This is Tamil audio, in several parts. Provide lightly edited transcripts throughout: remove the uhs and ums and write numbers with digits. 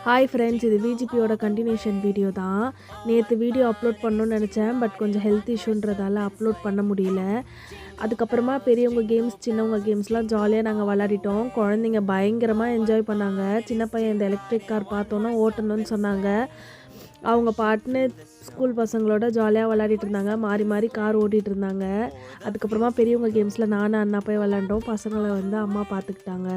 ஹாய் ஃப்ரெண்ட்ஸ், இது விஜிபியோட கண்டினியூஷன் வீடியோ தான். நேற்று வீடியோ அப்லோட் பண்ணணும்னு நினச்சேன், பட் கொஞ்சம் ஹெல்த் இஷ்யூன்றதால அப்லோட் பண்ண முடியல. அதுக்கப்புறமா பெரியவங்க கேம்ஸ், சின்னவங்க கேம்ஸ்லாம் ஜாலியாக நாங்கள் விளையாடிட்டோம். குழந்தைங்க பயங்கரமாக என்ஜாய் பண்ணாங்க. சின்ன பையன் இந்த எலக்ட்ரிக் கார் பார்த்தோன்னா ஓட்டணும்னு சொன்னாங்க. அவங்க பாட்டுன்னு ஸ்கூல் பசங்களோட ஜாலியாக விளையாடிட்டு இருந்தாங்க. மாறி மாறி கார் ஓட்டிகிட்டு இருந்தாங்க. அதுக்கப்புறமா பெரியவங்க கேம்ஸில் நானும் அண்ணா போய் விளாண்டோம். பசங்களை வந்து அம்மா பார்த்துக்கிட்டாங்க.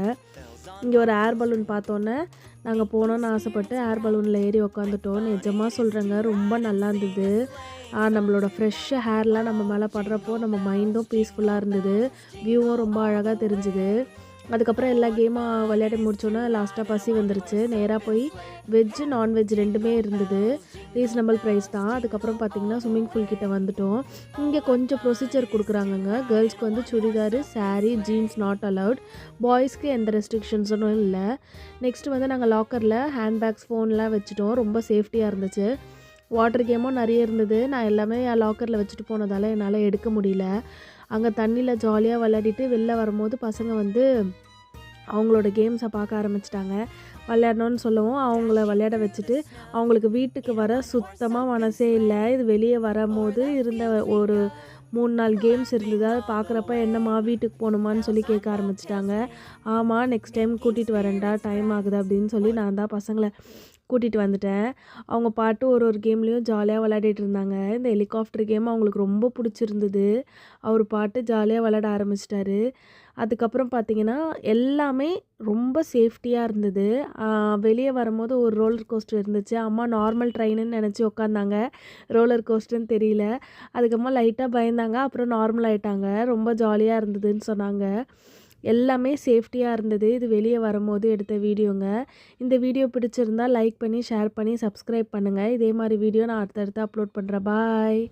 இங்கே ஒரு ஏர் பலூன் பார்த்தோன்னே நாங்கள் போனோன்னு ஆசைப்பட்டு ஏர் பலூனில் ஏறி உக்காந்துட்டோம். நிஜமாக சொல்கிறேங்க, ரொம்ப நல்லா இருந்தது. நம்மளோட ஃப்ரெஷ் ஹேர்லாம் நம்ம மேலே படுறப்போ நம்ம மைண்டும் பீஸ்ஃபுல்லாக இருந்தது. வியூவும் ரொம்ப அழகாக தெரிஞ்சுது. அதுக்கப்புறம் எல்லா கேமும் விளையாடி முடிச்சோன்னே லாஸ்ட்டாக பசி வந்துருச்சு. நேராக போய் வெஜ்ஜு நான்வெஜ் ரெண்டுமே இருந்தது. ரீசனபிள் ப்ரைஸ் தான். அதுக்கப்புறம் பார்த்திங்கன்னா ஸ்விம்மிங் பூல் கிட்டே வந்துட்டோம். இங்கே கொஞ்சம் ப்ரொசீஜர் கொடுக்குறாங்கங்க. கேர்ள்ஸ்க்கு வந்து churidar, sari, jeans not allowed. பாய்ஸ்க்கு எந்த ரெஸ்ட்ரிக்ஷன்ஸும் இல்லை. நெக்ஸ்ட்டு வந்து நாங்கள் லாக்கரில் ஹேண்ட்பேக்ஸ், ஃபோன்லாம் வச்சுட்டோம். ரொம்ப சேஃப்டியாக இருந்துச்சு. வாட்டர் கேமும் நிறைய இருந்தது. நான் எல்லாமே என் லாக்கரில் வச்சுட்டு போனதால் என்னால் எடுக்க முடியல. அங்கே தண்ணியில் ஜாலியாக விளையாடிட்டு வெளில வரும்போது பசங்க வந்து அவங்களோட கேம்ஸை பார்க்க ஆரம்பிச்சிட்டாங்க. விளையாடணுன்னு சொல்லவும் அவங்கள விளையாட வச்சுட்டு அவங்களுக்கு வீட்டுக்கு வர சுத்தமாக மனசே இல்லை. இது வெளியே வரும்போது இருந்த ஒரு 3-4 கேம்ஸ் இருந்தது. அதை பார்க்குறப்ப என்னம்மா வீட்டுக்கு போகணுமான்னு சொல்லி கேட்க ஆரம்பிச்சிட்டாங்க. ஆமாம், நெக்ஸ்ட் டைம் கூட்டிகிட்டு வரேன்டா, டைம் ஆகுது அப்படின்னு சொல்லி நான் தான் பசங்களை கூட்டிகிட்டு வந்துட்டேன். அவங்க பாட்டு ஒரு கேம்லேயும் ஜாலியாக விளையாடிட்டு இருந்தாங்க. இந்த ஹெலிகாப்டர் கேம் அவங்களுக்கு ரொம்ப பிடிச்சிருந்தது. அவர் பாட்டு ஜாலியாக விளையாட ஆரம்பிச்சிட்டாரு. அதுக்கப்புறம் பார்த்திங்கன்னா எல்லாமே ரொம்ப சேஃப்டியாக இருந்தது. வெளியே வரும்போது ஒரு ரோலர் கோஸ்டர் இருந்துச்சு. அம்மா நார்மல் ட்ரெயினுன்னு நினச்சி உட்காந்தாங்க. ரோலர் கோஸ்டர்னு தெரியல. அதுக்கப்புறமா லைட்டாக பயந்தாங்க. அப்புறம் நார்மல் ஆகிட்டாங்க. ரொம்ப ஜாலியாக இருந்ததுன்னு சொன்னாங்க. எல்லாமே சேஃப்டியாக இருந்தது. இது வெளியே வரும்போது எடுத்த வீடியோங்க. இந்த வீடியோ பிடிச்சிருந்தால் லைக் பண்ணி, ஷேர் பண்ணி, சப்ஸ்கிரைப் பண்ணுங்கள். இதே மாதிரி வீடியோ நான் அடுத்தடுத்து அப்லோட் பண்ணுறேன். பாய்.